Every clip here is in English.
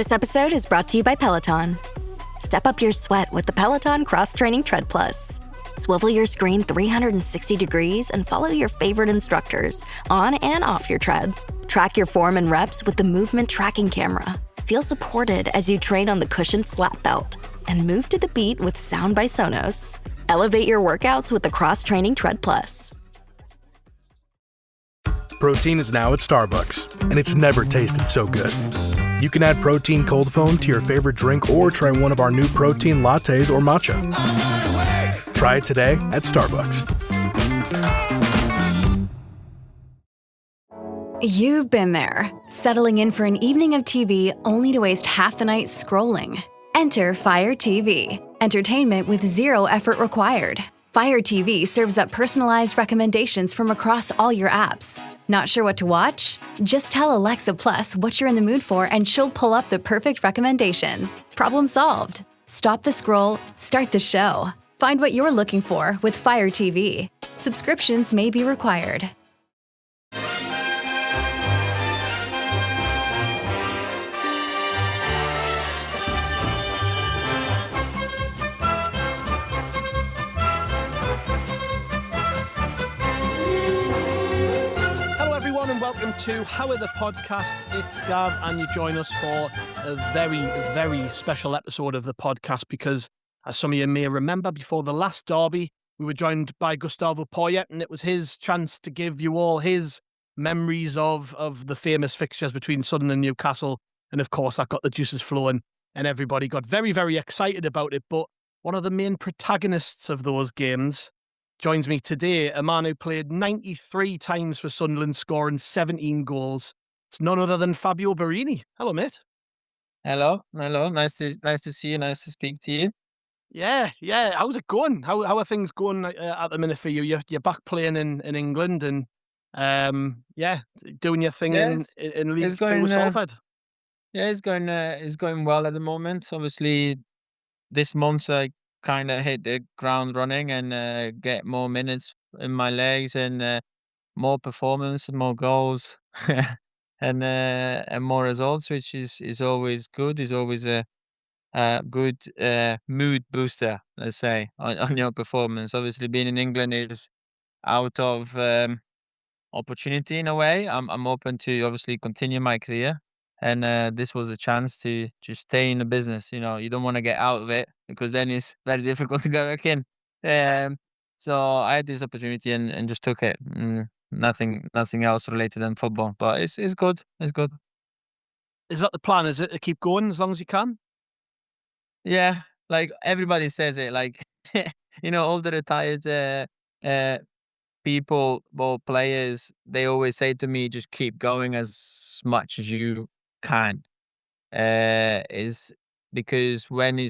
This episode is brought to you by Peloton. Step up your sweat with the Peloton Cross Training Tread Plus. Swivel your screen 360 degrees and follow your favorite instructors on and off your tread. Track your form and reps with the movement tracking camera. Feel supported as you train on the cushioned slap belt. And move to the beat with Sound by Sonos. Elevate your workouts with the Cross Training Tread Plus. Protein is now at Starbucks, and it's never tasted so good. You can add protein cold foam to your favorite drink or try one of our new protein lattes or matcha. Try it today at Starbucks. You've been there, settling in for an evening of TV only to waste half the night scrolling. Enter Fire TV, entertainment with zero effort required. Fire TV serves up personalized recommendations from across all your apps. Not sure what to watch? Just tell Alexa Plus what you're in the mood for and she'll pull up the perfect recommendation. Problem solved. Stop the scroll, start the show. Find what you're looking for with Fire TV. Subscriptions may be required. And welcome to How Are the Podcast. It's Gav, and you join us for a very, very special episode of the podcast because, as some of you may remember, before the last derby, we were joined by Gustavo Poyet, and it was his chance to give you all his memories of the famous fixtures between Sunderland and Newcastle. And of course, that got the juices flowing, and everybody got very, very excited about it. But one of the main protagonists of those games joins me today, a man who played 93 times for Sunderland, scoring 17 goals. It's none other than Fabio Borini. Hello, mate. Hello. Nice to see you. Nice to speak to you. Yeah. How's it going? How are things going at the minute for you? You're back playing in England and doing your thing in League Two with Salford. It's going well at the moment. Obviously, this month I kind of hit the ground running and get more minutes in my legs and more performance, more goals, and more results, which is always good. Is always a good mood booster, let's say, on your performance. Obviously, being in England is out of opportunity in a way. I'm open to obviously continue my career. And this was a chance to just stay in the business. You know, you don't want to get out of it because then it's very difficult to go back in. So I had this opportunity and just took it. Nothing else related than football, but it's good. It's good. Is that the plan? Is it to keep going as long as you can? Yeah, like everybody says it. Like all the retired people, ball players, they always say to me, just keep going as much as you can. Is because when you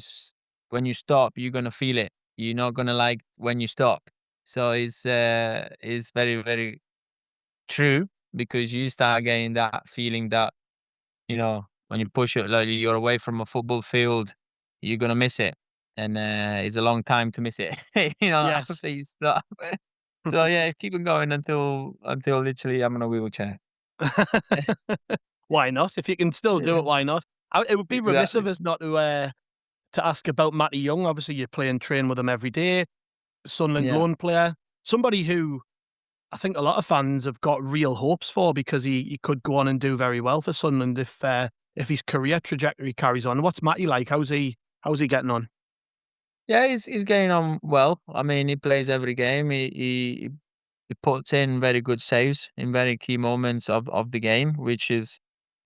stop, you're gonna feel it. You're not gonna like when you stop. So it's very, very true because you start getting that feeling that when you push it, like you're away from a football field, you're gonna miss it, and it's a long time to miss it. Yes. After you stop. So yeah, keep it going until literally I'm in a wheelchair. Why not? If you can still do it, why not? It would be remiss of us not to ask about Matty Young. Obviously, you play and train with him every day. Sunderland loan player, somebody who I think a lot of fans have got real hopes for because he could go on and do very well for Sunderland if his career trajectory carries on. What's Matty like? How's he getting on? Yeah, he's getting on well. I mean, he plays every game. He puts in very good saves in very key moments of the game, which is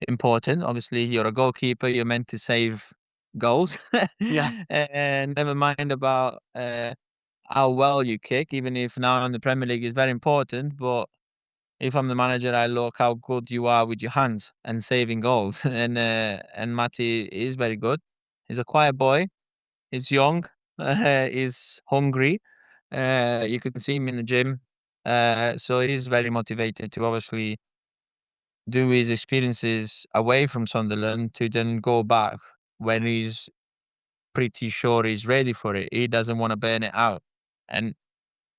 important. Obviously, you're a goalkeeper. You're meant to save goals. Yeah. And never mind about how well you kick, even if now in the Premier League is very important. But if I'm the manager, I look how good you are with your hands and saving goals. And Matty is very good. He's a quiet boy. He's young. He's hungry. You can see him in the gym. So he's very motivated to obviously do his experiences away from Sunderland to then go back when he's pretty sure he's ready for it. He doesn't want to burn it out. And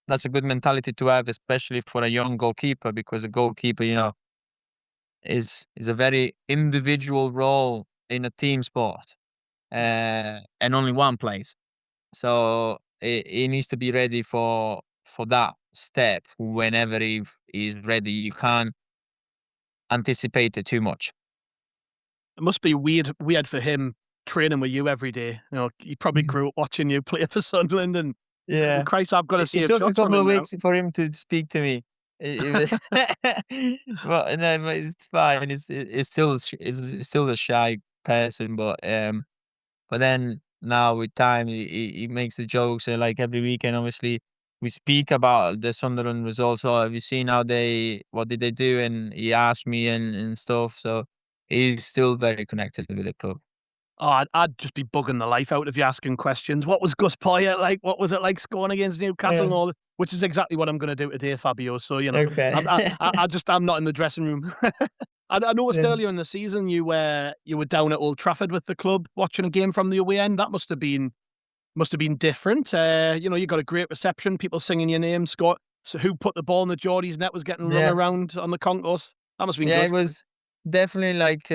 that's a good mentality to have, especially for a young goalkeeper, because a goalkeeper, is a very individual role in a team sport, and only one plays. So he needs to be ready for that step whenever he's ready. You can't anticipate it too much. It must be weird for him training with you every day. You know, he probably grew up watching you play for Sunderland, and he's like, well, Yeah. Christ, I've got to It save took a shots from couple of him now. weeks for him to speak to me. But no, but it's fine. It's still it's still a shy person, but then now with time, he makes the jokes. Like every weekend, obviously, we speak about the Sunderland results. Or have you seen what did they do? And he asked me and stuff. So he's still very connected with the club. Oh, I'd just be bugging the life out of you asking questions. What was Gus Poyet like? What was it like scoring against Newcastle Yeah. and all? Which is exactly what I'm going to do today, Fabio. So Okay. I'm not in the dressing room. I noticed Yeah. earlier in the season you were down at Old Trafford with the club watching a game from the away end. That must have been different. You got a great reception, people singing your name. Scott, so who put the ball in the Geordie's net was getting rung Yeah. around on the concourse. That must have been Yeah. good. It was definitely like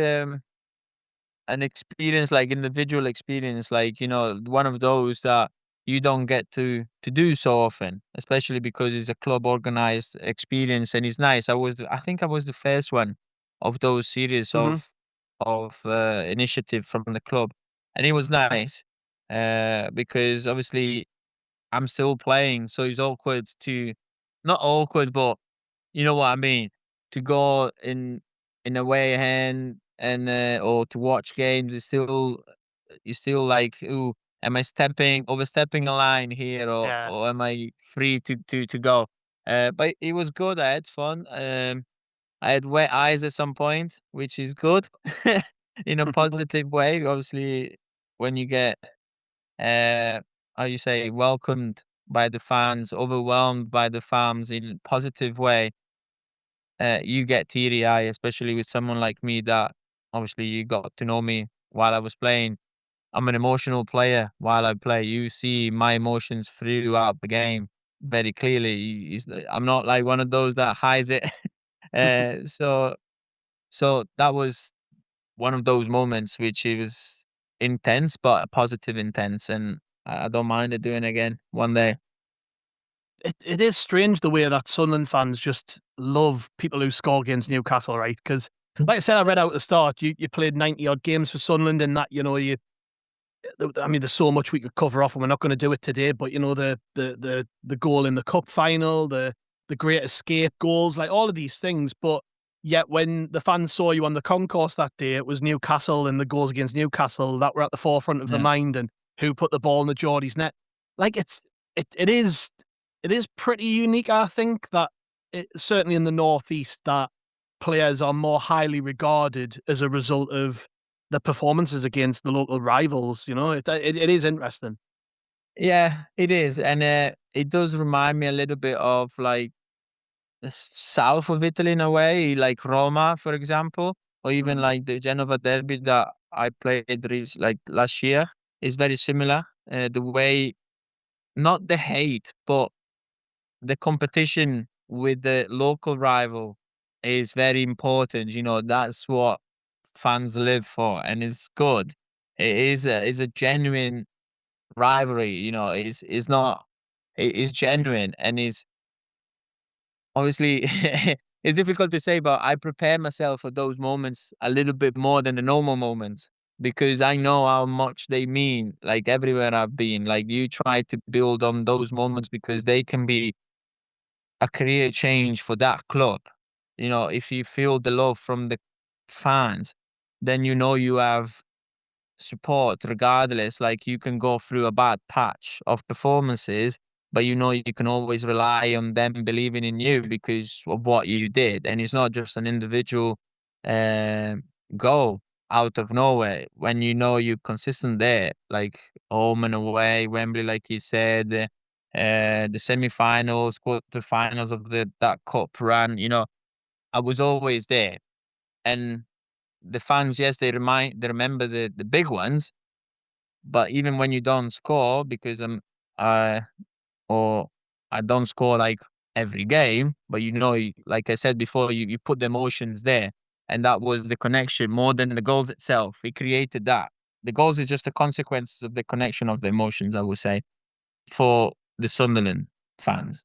an experience, like individual experience, like one of those that you don't get to do so often, especially because it's a club organized experience and it's nice. I think I was the first one of those series Hmm. of initiative from the club, and it was nice because obviously I'm still playing, so it's awkward to not awkward, but you know what I mean? To go in a way and or to watch games is still you still like, ooh, am I overstepping a line here, Yeah. or am I free to go? But it was good. I had fun. I had wet eyes at some point, which is good in a positive way. Obviously, when you get how you say welcomed by the fans, overwhelmed by the fans in a positive way, you get teary eye, especially with someone like me that obviously you got to know me while I was playing. I'm an emotional player while I play. You see my emotions throughout the game very clearly. I'm not like one of those that hides it. So that was one of those moments which it was intense, but a positive intense, and I don't mind it doing it again one day. It is strange the way that Sunderland fans just love people who score against Newcastle, right? Because, like I said, I read out at the start, you played 90 odd games for Sunderland, and that I mean, there's so much we could cover off, and we're not going to do it today. But the goal in the cup final, the great escape goals, like all of these things. But yet, when the fans saw you on the concourse that day, it was Newcastle and the goals against Newcastle that were at the forefront of the Yeah. mind, and who put the ball in the Geordie's net. Like it is pretty unique. I think that certainly in the northeast that players are more highly regarded as a result of the performances against the local rivals. It is interesting. Yeah, it is, and it does remind me a little bit of like the south of Italy in a way, like Roma, for example, or even Mm. like the Genova derby that I played like last year is very similar. The way, not the hate, but the competition with the local rival is very important. That's what fans live for, and it's good. It's a genuine rivalry. It's not. It's genuine, and it's obviously it's difficult to say, but I prepare myself for those moments a little bit more than the normal moments because I know how much they mean. Like everywhere I've been, like you try to build on those moments because they can be a career change for that club. If you feel the love from the fans, then you have support regardless. Like you can go through a bad patch of performances, but you can always rely on them believing in you because of what you did. And it's not just an individual um goal out of nowhere when you're consistent there, like home and away, Wembley, like you said, the semi-finals, quarter-finals of that cup run, I was always there. And the fans, yes, they remember the big ones, but even when you don't score, because uh, or I don't score like every game, but like I said before, you put the emotions there. And that was the connection more than the goals itself. We created that. The goals is just the consequences of the connection of the emotions, I would say, for the Sunderland fans.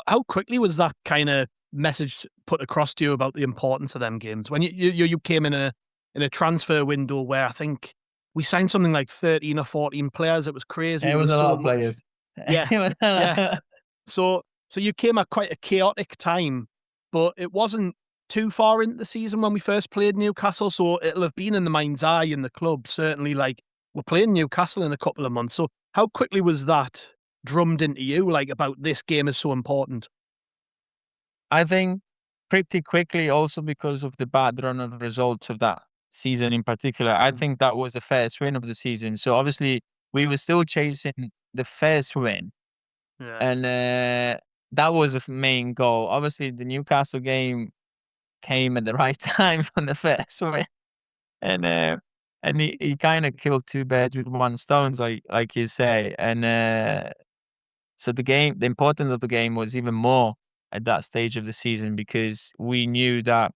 How quickly was that kind of message put across to you about the importance of them games? When you came in a transfer window where I think we signed something like 13 or 14 players. It was crazy. It There was was a lot so of much. players. Yeah, It was a yeah. lot. So you came at quite a chaotic time, but it wasn't too far into the season when we first played Newcastle. So it'll have been in the mind's eye in the club, certainly, like, we're playing Newcastle in a couple of months. So how quickly was that drummed into you, like, about this game is so important? I think pretty quickly also because of the bad run of results of that season in particular. I think that was the first win of the season. So obviously we were still chasing the first win. Yeah. And that was the main goal. Obviously the Newcastle game came at the right time for the first win. And he kind of killed two birds with one stone, like you say. And so the importance of the game was even more at that stage of the season because we knew that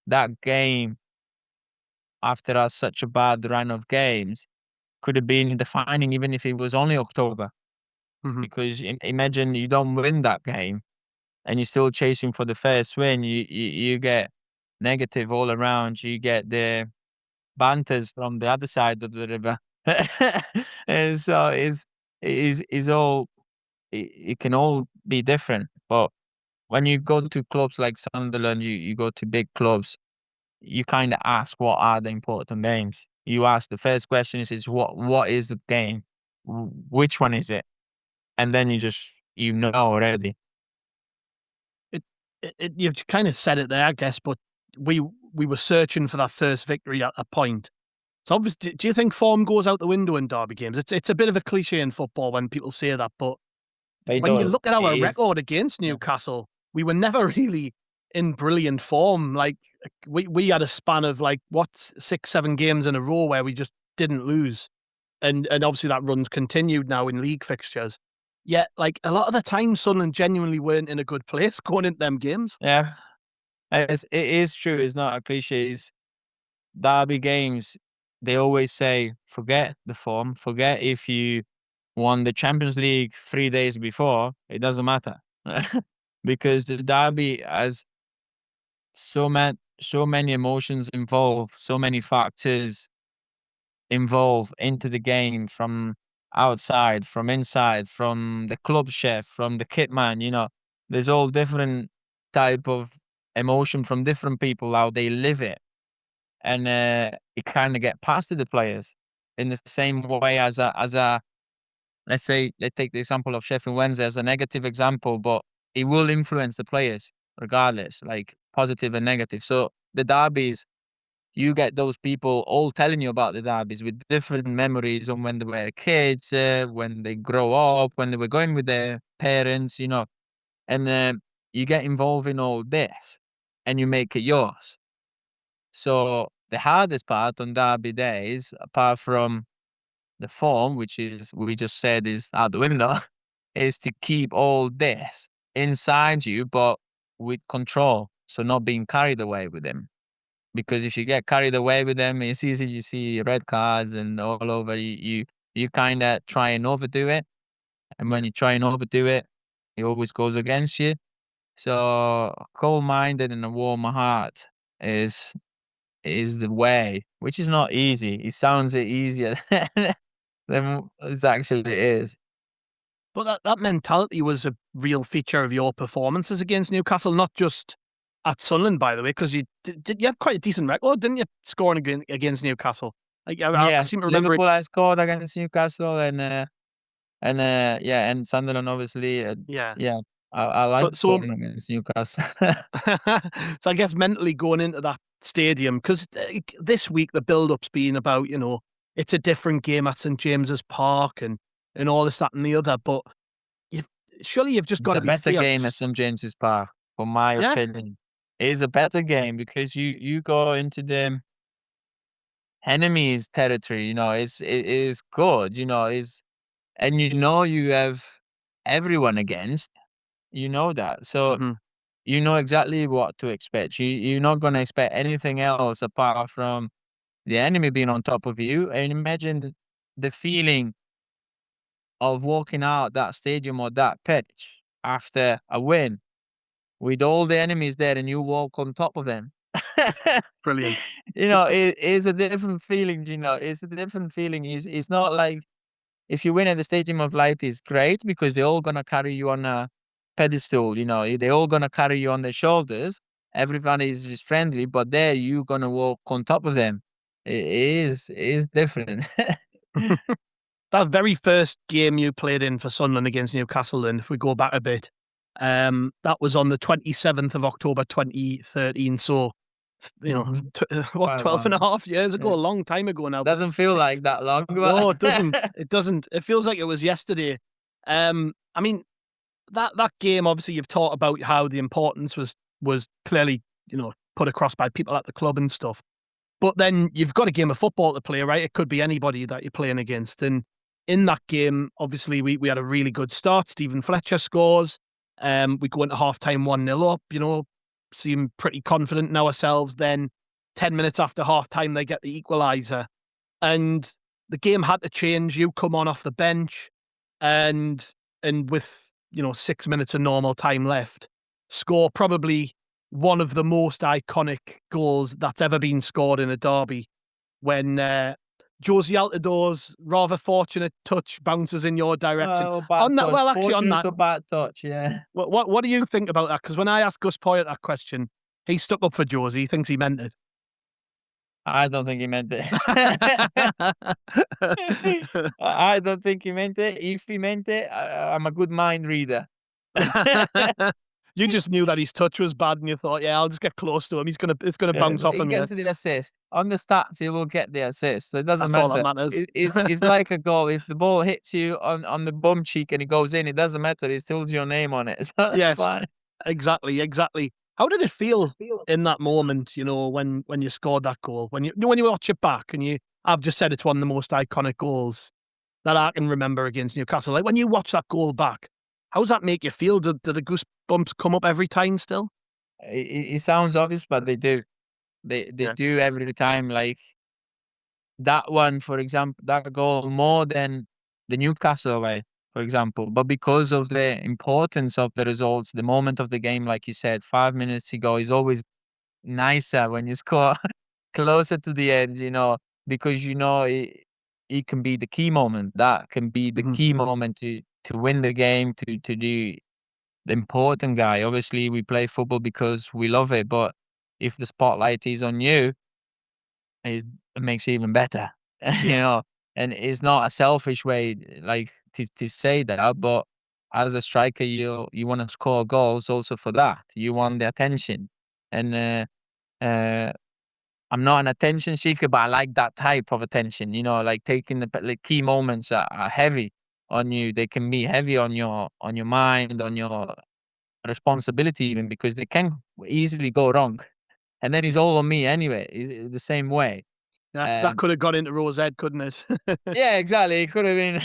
that game, after such a bad run of games, could have been defining even if it was only October. Mhm. Because imagine you don't win that game and you're still chasing for the first win. You get negative all around. You get the banters from the other side of the river. And so it's all it can all be different. But when you go to clubs like Sunderland, you go to big clubs, you kind of ask what are the important games. You ask the first question is what is the game? Which one is it? And then you know already. It, you've kind of said it there, I guess, but we were searching for that first victory at a point. So obviously, do you think form goes out the window in derby games? It's a bit of a cliche in football when people say that, but It when you does. look at It our is. record against Yeah. Newcastle, we were never really in brilliant form. Like, we had a span of, like, what, 6, 7 games in a row where we just didn't lose. And obviously that run's continued now in league fixtures. Yet, like, a lot of the time, Sunderland genuinely weren't in a good place going into them games. Yeah. It is true. It's not a cliche. It's derby games. They always say, forget the form. Forget if you won the Champions League 3 days before. It doesn't matter. Because the derby has so many emotions involved, so many factors involved into the game from outside, from inside, from the club chef, from the kit man, there's all different type of emotion from different people, how they live it. And it kind of get past to the players in the same way as a let's take the example of Sheffield Wednesday as a negative example, but it will influence the players regardless, like positive and negative. So the derbies, you get those people all telling you about the derbies with different memories on when they were kids, when they grow up, when they were going with their parents, and you get involved in all this and you make it yours. So the hardest part on derby days, apart from the form, which is we just said is out the window, is to keep all this inside you, but with control. So not being carried away with them. Because if you get carried away with them, it's easy to see red cards and all over. You kind of try and overdo it, and when you try and overdo it, it always goes against you. So cold-minded and a warm heart is is the way, which is not easy. It sounds easier than it actually is. But that mentality was a real feature of your performances against Newcastle, not just at Sunderland, by the way, because you had quite a decent record, didn't you, scoring against Newcastle? Like, I Yeah, seem to remember it. Liverpool I scored against Newcastle and Sunderland obviously. Yeah. Yeah, I So, like so scoring against Newcastle. so I guess mentally going into that stadium, because this week the build-up's been about, it's a different game at St James's Park and all this, that, and the other. But you've surely you've just got It's to a be better game at fearless. St James's Park, for my Yeah. opinion. It is a better game because you go into the enemy's territory. It is good. And you have everyone against. You know that. So Hmm. you know exactly what to expect. You're not going to expect anything else apart from the enemy being on top of you. And imagine the feeling of walking out that stadium or that pitch after a win with all the enemies there and you walk on top of them. Brilliant. It is a different feeling, it's a different feeling. It's not like if you win at the Stadium of Light, it's great because they're all going to carry you on a pedestal, they're all going to carry you on their shoulders. Everybody is just friendly, but there you're going to walk on top of them. It is different. That very first game you played in for Sunderland against Newcastle, and if we go back a bit, that was on the 27th of October 2013. So, 12 and a half years ago, Yeah. a long time ago now. Doesn't feel like that long. No, it doesn't. It doesn't. It feels like it was yesterday. I mean, that game, obviously, you've talked about how the importance was clearly, put across by people at the club and stuff. But then you've got a game of football to play, right? It could be anybody that you're playing against. And in that game, obviously, we had a really good start. Stephen Fletcher scores. We go into half-time 1-0 up, seem pretty confident in ourselves. Then 10 minutes after half-time, they get the equaliser. And the game had to change. You come on off the bench and with, 6 minutes of normal time left, score probably one of the most iconic goals that's ever been scored in a derby when Josie Altidore's rather fortunate touch bounces in your direction. Oh, On that, touch. well, actually, on that, A bad touch, yeah. what do you think about that? Because when I asked Gus Poyet that question, he stuck up for Josie. He thinks he meant it. I don't think he meant it. I don't think he meant it. If he meant it, I'm a good mind reader. You just knew that his touch was bad, and you thought, "Yeah, I'll just get close to him. It's gonna bounce off him." He gets the assist on the stats. He will get the assist, so it doesn't That's matter. all that matters. It's like a goal. If the ball hits you on the bum cheek and it goes in, it doesn't matter. It still has your name on it. So that's Yes, fine. exactly. How did it feel in that moment? When you scored that goal. When you watch it back, and I've just said it's one of the most iconic goals that I can remember against Newcastle. Like when you watch that goal back, how does that make you feel? Do the goosebumps come up every time still? It sounds obvious, but they do. They do every time. Like that one, for example, that goal more than the Newcastle way, for example. But because of the importance of the results, the moment of the game, like you said, 5 minutes ago, is always nicer when you score closer to the end, because it can be the key moment. That can be the key moment to win the game, to do the important guy. Obviously, we play football because we love it, but if the spotlight is on you, it makes it even better. And it's not a selfish way, like to say that, but as a striker, you want to score goals also for that. You want the attention, and I'm not an attention seeker, but I like that type of attention. Like taking the key moments are heavy on you. They can be heavy on your mind, on your responsibility, even because they can easily go wrong. And then it's all on me anyway. It's the same way. That could have got into Rose's head, couldn't it? Yeah, exactly. It could have been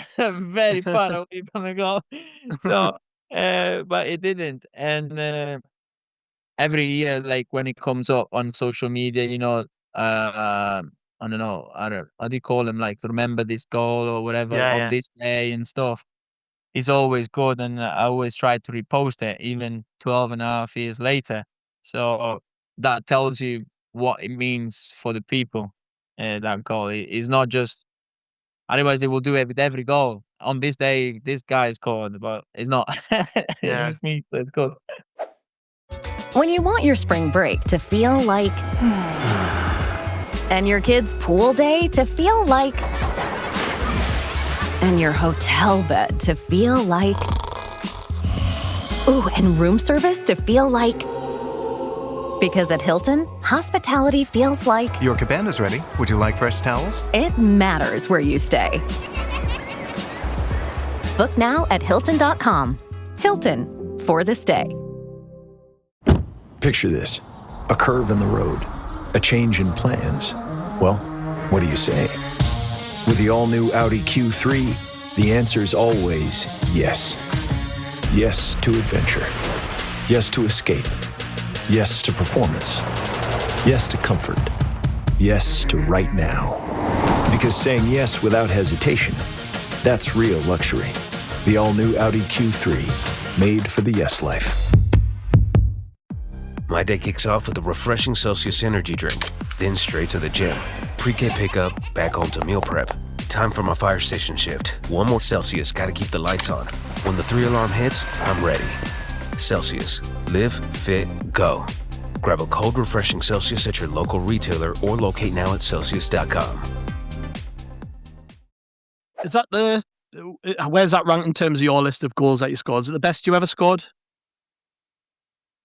very far away from the goal. So, but it didn't. And every year, like when it comes up on social media, I don't know, how do you call them? Like, remember this goal or whatever of this day and stuff. It's always good, and I always try to repost it, even 12 and a half years later. So that tells you what it means for the people, that goal. It's not just, otherwise they will do it with every goal. On this day, this guy scored, but it's not. It's me, so it's good. When you want your spring break to feel like and your kids' pool day to feel like and your hotel bed to feel like ooh, and room service to feel like, because at Hilton, hospitality feels like Your cabana's ready. Would you like fresh towels? it matters where you stay. Book now at Hilton.com. Hilton, for the stay. Picture this, a curve in the road, a change in plans. Well, what do you say? With the all-new Audi Q3, the answer's always yes. Yes to adventure. Yes to escape. Yes to performance. Yes to comfort. Yes to right now. Because saying yes without hesitation, that's real luxury. The all-new Audi Q3, made for the yes life. My day kicks off with a refreshing Celsius energy drink, then straight to the gym. Pre-K pickup, back home to meal prep. Time for my fire station shift. One more Celsius, gotta keep the lights on. When the 3-alarm hits, I'm ready. Celsius. Live, fit, go. Grab a cold, refreshing Celsius at your local retailer or locate now at Celsius.com. Is that where's that ranked in terms of your list of goals that you scored? Is it the best you ever scored?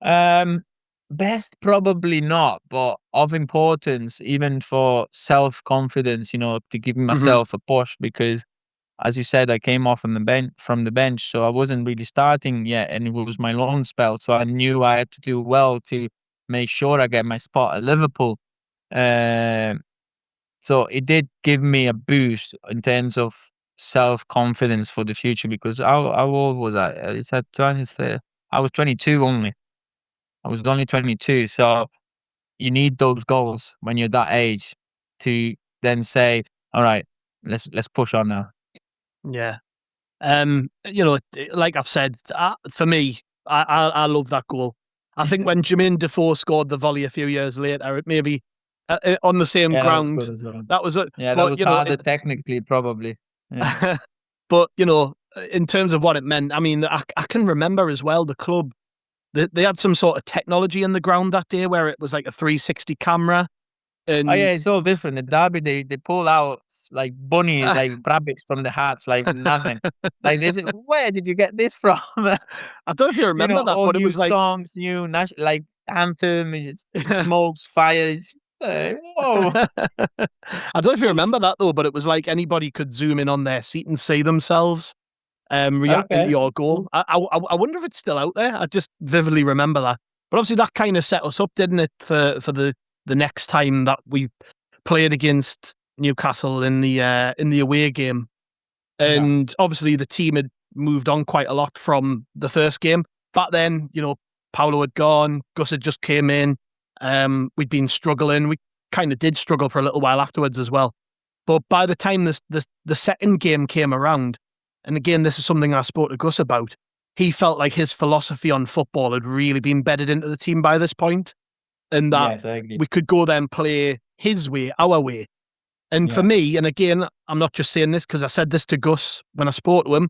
Best probably not, but of importance, even for self-confidence, to give myself a push, because as you said, I came off from the bench, so I wasn't really starting yet, and it was my loan spell, so I knew I had to do well to make sure I get my spot at Liverpool. So it did give me a boost in terms of self-confidence for the future, because how old was I? I was 22 only. I was only 22, so you need those goals when you're that age to then say, all right, let's push on now. Yeah. Like I've said, for me, I love that goal. I think when Jermaine Defoe scored the volley a few years later, it maybe on the same Yeah, ground. that was good as well. That was it. Yeah, but, that was harder technically, probably. Yeah. But in terms of what it meant, I mean, I can remember as well the club. They had some sort of technology in the ground that day where it was like a 360 camera. And Oh yeah, it's all different. The derby, they pull out like bunnies, like rabbits from the hats, like nothing. Like they say, where did you get this from? I don't know if you remember that, all but it new was like songs, new like anthem, it's smokes, fires. Whoa! I don't know if you remember that though, but it was like anybody could zoom in on their seat and see themselves reacting to your goal. I wonder if it's still out there. I just vividly remember that. But obviously that kind of set us up, didn't it, for the next time that we played against Newcastle in the away game. And obviously the team had moved on quite a lot from the first game. Back then, Paulo had gone, Gus had just came in. We'd been struggling. We kind of did struggle for a little while afterwards as well. But by the time the second game came around, and again, this is something I spoke to Gus about, he felt like his philosophy on football had really been bedded into the team by this point, and that we could go there and play his way, our way. And for me, and again, I'm not just saying this because I said this to Gus when I spoke to him,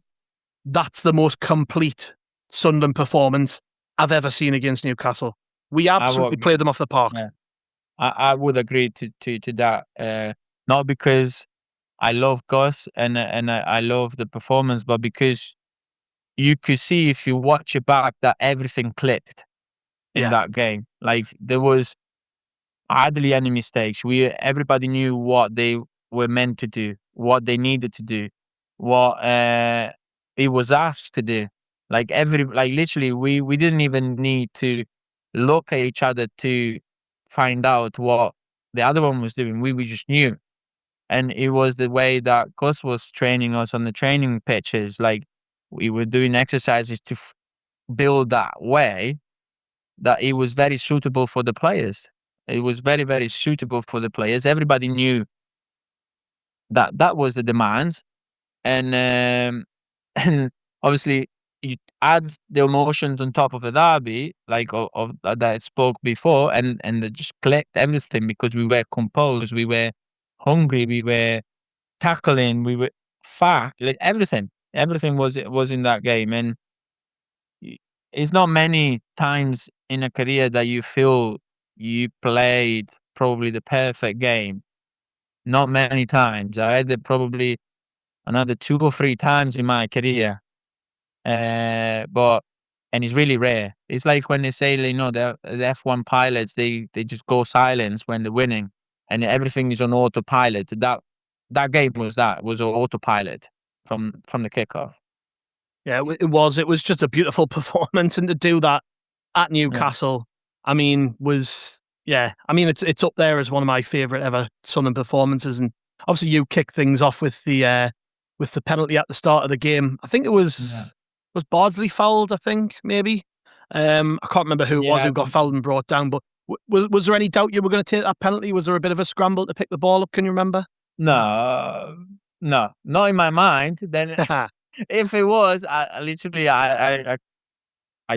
that's the most complete Sunderland performance I've ever seen against Newcastle. We absolutely played them off the park. Yeah. I would agree to that. Not because I love Gus and I love the performance, but because you could see if you watch it back that everything clicked in that game. Like there was hardly any mistakes. Everybody knew what they were meant to do, what they needed to do, what it was asked to do. Like literally, we didn't even need to look at each other to find out what the other one was doing. We just knew. And it was the way that Gus was training us on the training pitches. Like we were doing exercises to build that way, that it was very suitable for the players. It was very, very suitable for the players. Everybody knew that was the demands. And and obviously you add the emotions on top of the derby, like of that I spoke before, and it just clicked everything because we were composed, we were hungry, we were tackling, we were fast, like everything was in that game. And it's not many times in a career that you feel you played probably the perfect game. Not many times. I had it probably another 2 or 3 times in my career. And it's really rare. It's like when they say, the F1 pilots, they just go silent when they're winning and everything is on autopilot. That game was on autopilot from the kickoff. Yeah, it was. It was just a beautiful performance, and to do that at Newcastle, I mean, it's up there as one of my favourite ever Sunderland performances. And obviously, you kicked things off with the penalty at the start of the game. I think it was Bardsley fouled. I think maybe, I can't remember who it was Yeah, who got fouled and brought down, but was there any doubt you were going to take that penalty? Was there a bit of a scramble to pick the ball up? Can you remember? no, not in my mind. Then if it was, I literally, I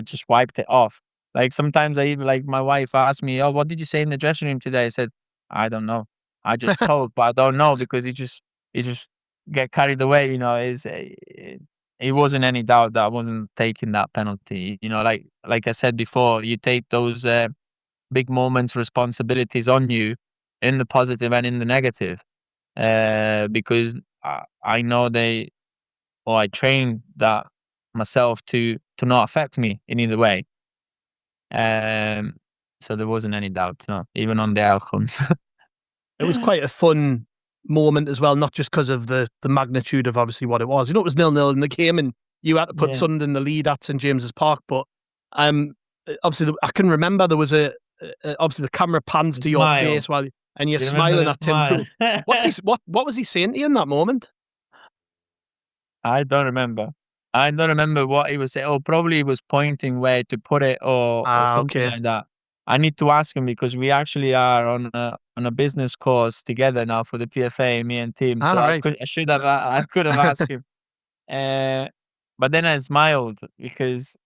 just wiped it off. Like sometimes I even like my wife asked me, "Oh, what did you say in the dressing room today?" I said, "I don't know. I just told, but I don't know because he just get carried away. It wasn't any doubt that I wasn't taking that penalty. Like I said before, you take those big moments, responsibilities on you, in the positive and in the negative, because I know I trained that myself to not affect me in either way. Um, so there wasn't any doubt, no, even on the outcomes. It was quite a fun moment as well, not just because of the magnitude of obviously what it was. It was 0-0 in the game, and you had to put Yeah. Sunderland in the lead at St James's Park. But obviously, I can remember there was obviously the camera pans to your Smile. face and you're You remember smiling the at Tim smile? Krul. What was he saying to you in that moment? I don't remember. I don't remember what he was saying. Or probably he was pointing where to put it or something Okay. like that. I need to ask him because we actually are on a business course together now for the PFA, me and Tim. So Right. I could have asked him. But then I smiled because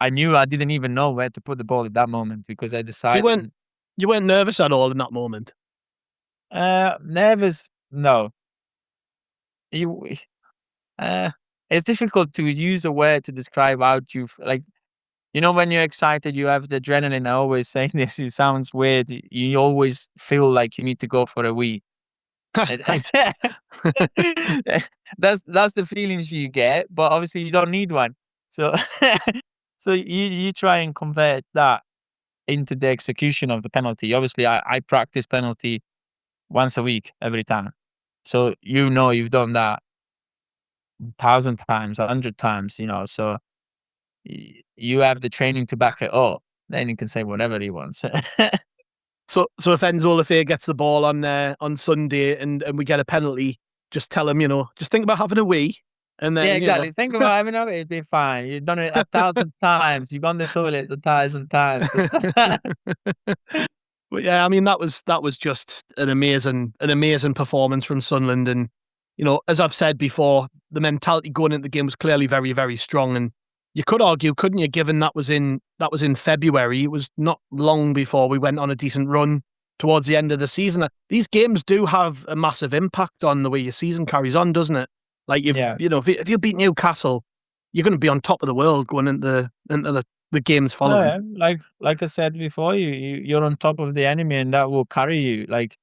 I knew I didn't even know where to put the ball at that moment because I So decided. you weren't nervous at all in that moment. Nervous? No. You, uh, it's difficult to use a word to describe how like. When you're excited, you have the adrenaline. I always say this. It sounds weird. You always feel like you need to go for a wee. And- that's the feelings you get, but obviously you don't need one. So, so you try and convert that into the execution of the penalty. Obviously, I practice penalty once a week every time. So you've done that 1,000 times, 100 times. So you have the training to back it up. Then he can say whatever he wants. So if Enzo Lefebvre gets the ball on Sunday and we get a penalty, just tell him, just think about having a wee, and Yeah, then exactly. Think about having it, it'd be fine. You've done it 1,000 times. You've gone to the toilet 1,000 times. But yeah, I mean that was just an amazing performance from Sunderland, and as I've said before, the mentality going into the game was clearly very, very strong, and you could argue, couldn't you, given that was in February, it was not long before we went on a decent run towards the end of the season. These games do have a massive impact on the way your season carries on, doesn't it? Like Yeah. if you beat Newcastle, you're going to be on top of the world going into the games Oh, following. yeah. Like I said before, you're on top of the enemy, and that will carry you. Like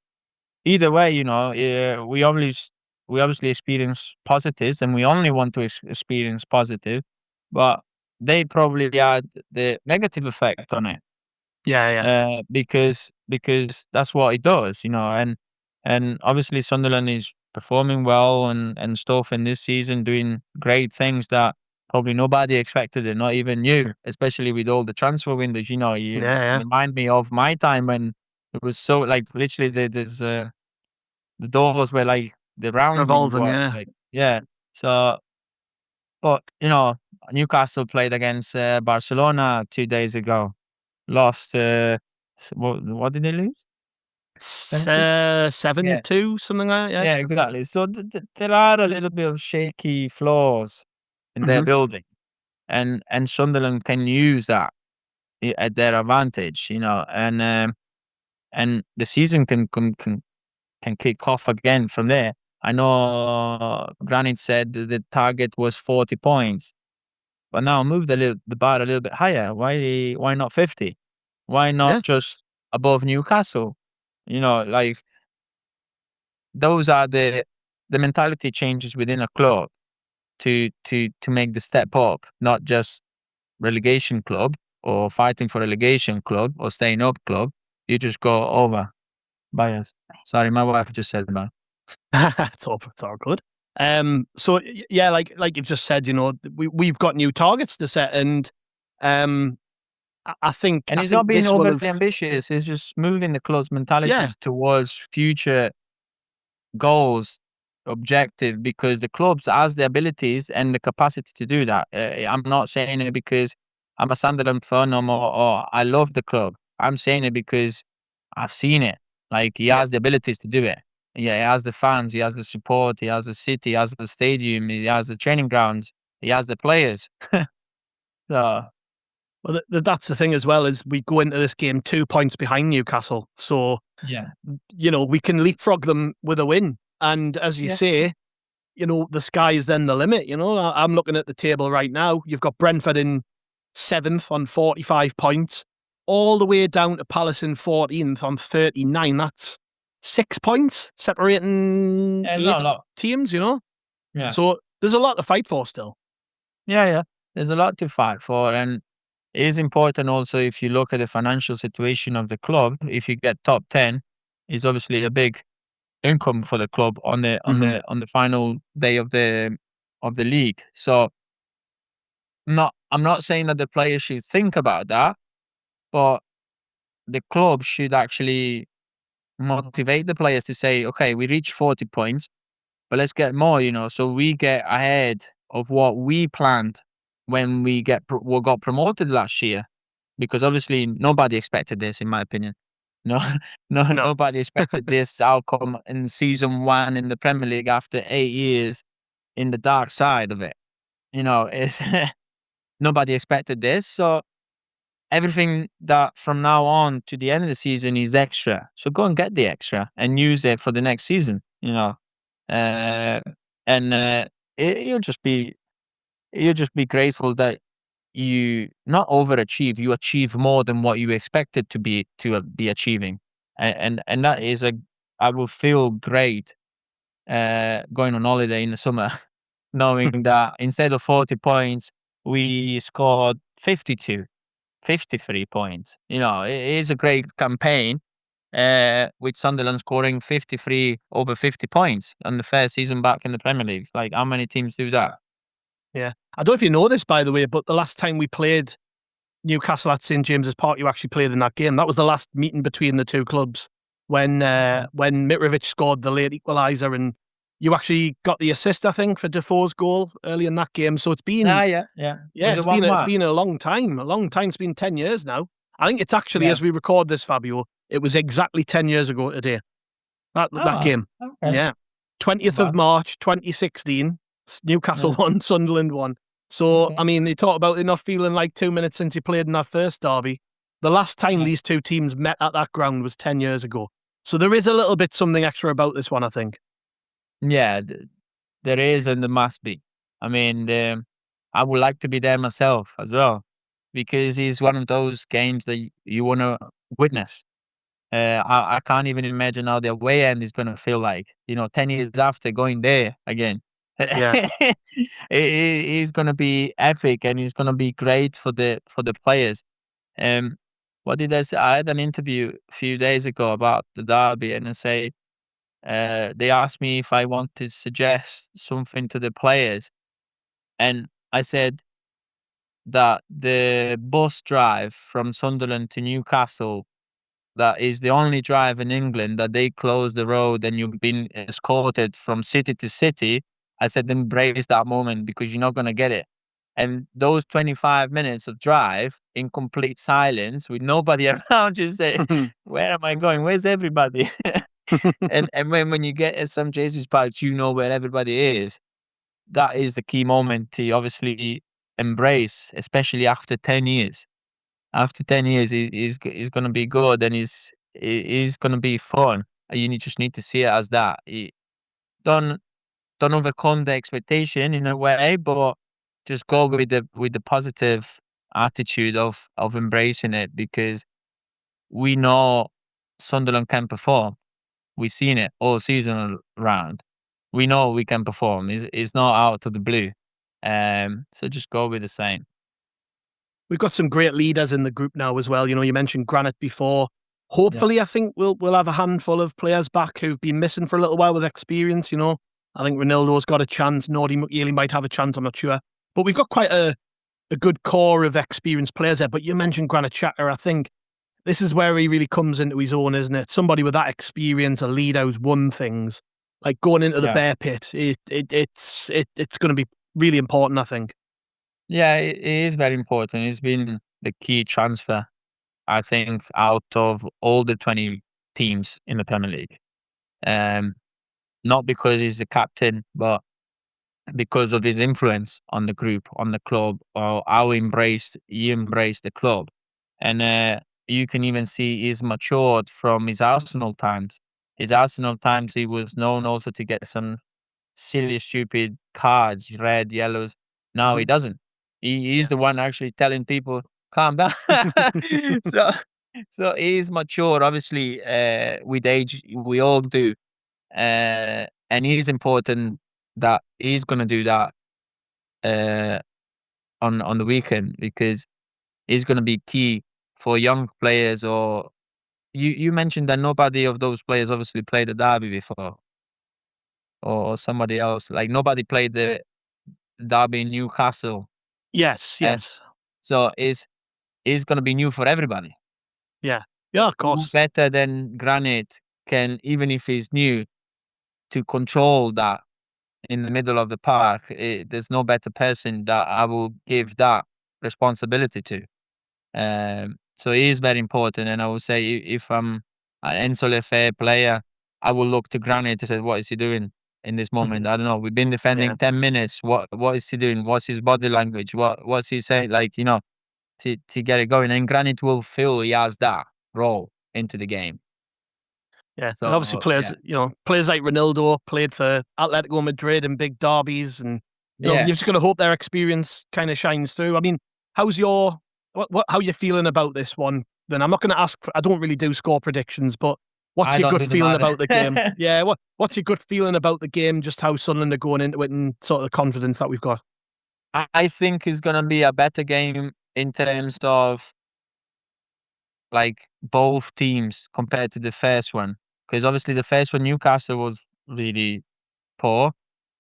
either way, we obviously experience positives, and we only want to experience positive, but they probably had the negative effect on it. Yeah. Because that's what it does, and obviously Sunderland is performing well and stuff in this season, doing great things that probably nobody expected it, not even you, especially with all the transfer windows. You Yeah. remind me of my time when it was so like literally the doors were like the rounding Revolving, one, yeah. like yeah. So, but Newcastle played against Barcelona 2 days ago. Lost. What did they lose? 7-2? Yeah. 7-2, something like that, yeah. Yeah, exactly. So there are a little bit of shaky flaws in their Mhm. building, and Sunderland can use that at their advantage, and the season can kick off again from there. I know Granit said that the target was 40 points, but now move the bar a little bit higher. Why not 50? Why Yeah. not just above Newcastle? Like those are the mentality changes within a club to make the step up, not just relegation club or fighting for relegation club or staying up club. You just go over bias. Sorry, my wife just said that. It's all good. So yeah, like you've just said, we've got new targets to set, and um, I think And it's not being this will overly have, ambitious. It's just moving the club's mentality yeah, towards future goals, objective, because the clubs has the abilities and the capacity to do that. I'm not saying it because I'm a Sunderland fan or I love the club. I'm saying it because I've seen it. Like, he has the abilities to do it. Yeah, he has the fans, he has the support, he has the city, he has the stadium, he has the training grounds, he has the players. So Well, that's the thing as well, is we go into this game 2 points behind Newcastle. So, yeah, we can leapfrog them with a win. And as you yeah, say, the sky is then the limit. I'm looking at the table right now. You've got Brentford in 7th on 45 points, all the way down to Palace in 14th on 39. That's 6 points separating yeah, 8 not a lot. teams, Yeah, So there's a lot to fight for still. yeah. There's a lot to fight for, and it is important also if you look at the financial situation of the club. If you get top 10, is obviously a big income for the club on the on the final day of the league. So I'm not saying that the players should think about that, but the club should actually motivate the players to say, okay, we reached 40 points, but let's get more, so we get ahead of what we planned when we got promoted last year. Because obviously nobody expected this, in my opinion. No, No. nobody expected this outcome in season 1 in the Premier League after 8 years in the dark side of it. It's nobody expected this. So everything that from now on to the end of the season is extra. So go and get the extra and use it for the next season. Uh, and you'll just be grateful that you not overachieve, you achieve more than what you expected to be achieving, and that is I will feel great going on holiday in the summer, knowing that instead of 40 points, we scored 52, 53 points. It is a great campaign. With Sunderland scoring 53 over 50 points on the first season back in the Premier League. Like, how many teams do that? Yeah. I don't know if you know this, by the way, but the last time we played Newcastle at St James's Park, you actually played in that game. That was the last meeting between the two clubs when Mitrovic scored the late equaliser, and you actually got the assist, I think, for Defoe's goal early in that game. So it's been Yeah. Was it 1-1? it's been a long time. It's been 10 years now. I think it's actually, Yeah. as we record this, Fabio, it was exactly 10 years ago today. That Oh, game. okay. Yeah. 20th of Wow. March 2016. Newcastle Yeah. won, Sunderland won. So, Okay. I mean, they talk about it not feeling like 2 minutes since you played in that first derby. The last time Yeah. these two teams met at that ground was 10 years ago. So there is a little bit something extra about this one, I think. Yeah, there is and there must be. I mean, I would like to be there myself as well, because it's one of those games that you want to witness. I can't even imagine how the away end is going to feel like, 10 years after going there again. Yeah. It's going to be epic, and it's going to be great for the players. Um, what did I say? I had an interview a few days ago about the derby, and they asked me if I want to suggest something to the players, and I said that the bus drive from Sunderland to Newcastle, that is the only drive in England that they close the road and you've been escorted from city to city. I said, embrace that moment, because you're not going to get it. And those 25 minutes of drive in complete silence with nobody around, you say, where am I going? Where's everybody? And when you get at some Jesus parks, you know where everybody is. That is the key moment to obviously embrace, especially after 10 years. After 10 years, it's going to be good, and it's going to be fun. You just need to see it as that. Don't overcome the expectation in a way, but just go with the positive attitude of embracing it, because we know Sunderland can perform. We've seen it all season round. We know we can perform. It's not out of the blue. So just go with the same. We've got some great leaders in the group now as well. You mentioned Granit before. Hopefully, I think we'll have a handful of players back who've been missing for a little while with experience. I think Ronaldo's got a chance. Nordy McYeely might have a chance. I'm not sure, but we've got quite a good core of experienced players there. But you mentioned Granit Xhaka. I think this is where he really comes into his own, isn't it? Somebody with that experience, a leader who's won things, like going into the bear pit. It's going to be really important, I think. Yeah, it is very important. It's been the key transfer, I think, out of all the 20 teams in the Premier League. Um, Not because he's the captain, but because of his influence on the group, on the club, or how he embraced the club. And you can even see he's matured from his Arsenal times. His Arsenal times, he was known also to get some silly, stupid cards, red, yellows. Now he doesn't. He's the one actually telling people, calm down. so, so he's mature. Obviously, with age, we all do. And it is important that he's going to do that uh, on the weekend, because it's going to be key for young players. Or you mentioned that nobody of those players obviously played the derby before, or somebody else. Like nobody played the derby in Newcastle, Yes, and yes. so it's going to be new for everybody. Yeah. Yeah, of Who course. better than Granit can, even if he's new, to control that in the middle of the park? There's no better person that I will give that responsibility to. So it is very important, and I will say if I'm an Enzo Lefebvre player, I will look to Granit to say, what is he doing in this moment? I don't know. We've been Yeah. defending 10 minutes. What is he doing? What's his body language? What's he saying? Like, to get it going. And Granit will feel he has that role into the game. Yeah, and obviously So players, yeah, players like Ronaldo played for Atletico Madrid and big derbies, and yeah. you've just got to hope their experience kind of shines through. I mean, how's your how you feeling about this one? Then I'm not going to ask. I don't really do score predictions, but what's I your don't gut do them feeling either. about the game? Yeah, what's your gut feeling about the game? Just how Sunderland are going into it, and sort of the confidence that we've got. I think it's gonna be a better game in terms of like both teams compared to the first one, because obviously the first one, Newcastle was really poor,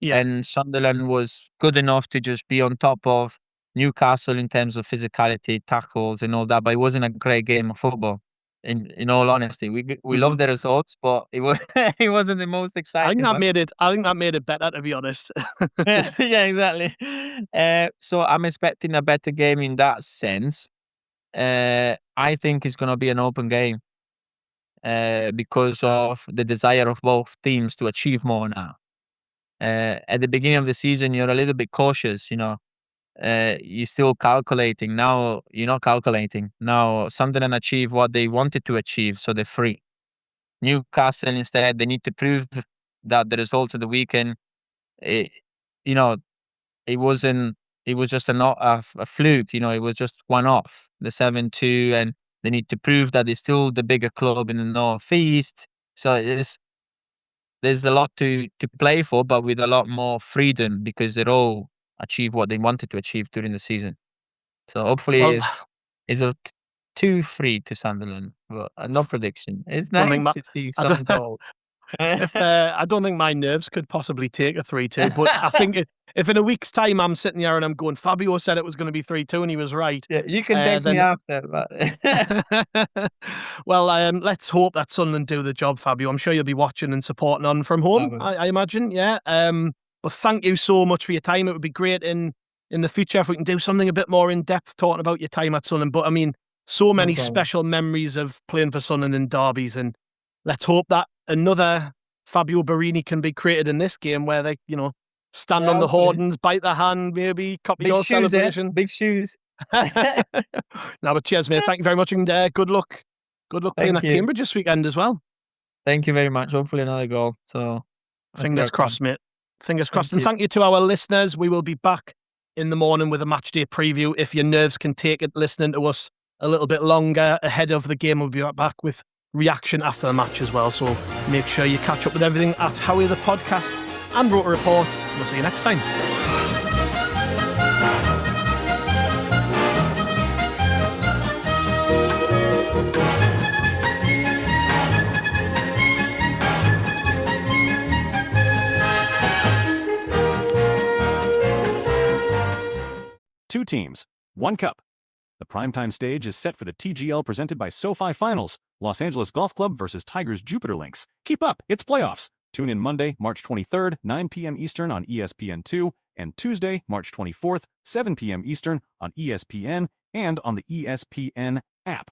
Yeah. and Sunderland was good enough to just be on top of Newcastle in terms of physicality, tackles, and all that. But it wasn't a great game of football. In all honesty, we hmm loved the results, but it was it wasn't the most I think exciting that one. made it. I think that made it better, to be honest. Yeah, exactly. So I'm expecting a better game in that sense. I think it's gonna be an open game, because of the desire of both teams to achieve more now. At the beginning of the season, you're a little bit cautious, you're still calculating. Now you're not calculating. Now Sunderland achieve what they wanted to achieve, so they're free. Newcastle, instead, they need to prove that the results of the weekend, it, you know, it wasn't. It was just a fluke. It was just one off, the 7-2, and they need to prove that they're still the bigger club in the northeast. So there's a lot to play for, but with a lot more freedom, because they all achieve what they wanted to achieve during the season. So hopefully Well, is a 2-3 to Sunderland, but no prediction. It's don't think nice my, to see I some don't. goals. If I don't think my nerves could possibly take a 3-2, but I think if in a week's time I'm sitting here and I'm going, Fabio said it was going to be 3-2 and he was right, Yeah, you can text me then after, but well, let's hope that Sunderland do the job, Fabio. I'm sure you'll be watching and supporting on from I home, will. I imagine. Yeah. But thank you so much for your time. It would be great in the future if we can do something a bit more in depth talking about your time at Sunderland. But I mean, so No many problem. special memories of playing for Sunderland in derbies, and let's hope that another Fabio Borini can be created in this game where they, stand Yeah, on the hopefully. Hordens, bite their hand, maybe copy Big your shoes, eh? celebration. Big shoes. No, but cheers, mate. Thank you very much, and good luck. Good luck playing Thank at you. Cambridge this weekend as well. Thank you very much. Hopefully another goal. So let's Fingers crack on. crossed, mate. Fingers Thank crossed. And you. thank you to our listeners. We will be back in the morning with a match day preview. If your nerves can take it, listening to us a little bit longer ahead of the game, we'll be right back with reaction after the match as well. So make sure you catch up with everything at Howie the Podcast and Rotor Report. We'll see you next time. Two teams, one cup. The primetime stage is set for the TGL presented by SoFi Finals, Los Angeles Golf Club versus Tigers Jupiter Lynx. Keep up, it's playoffs. Tune in Monday, March 23rd, 9 p.m. Eastern on ESPN2 and Tuesday, March 24th, 7 p.m. Eastern on ESPN and on the ESPN app.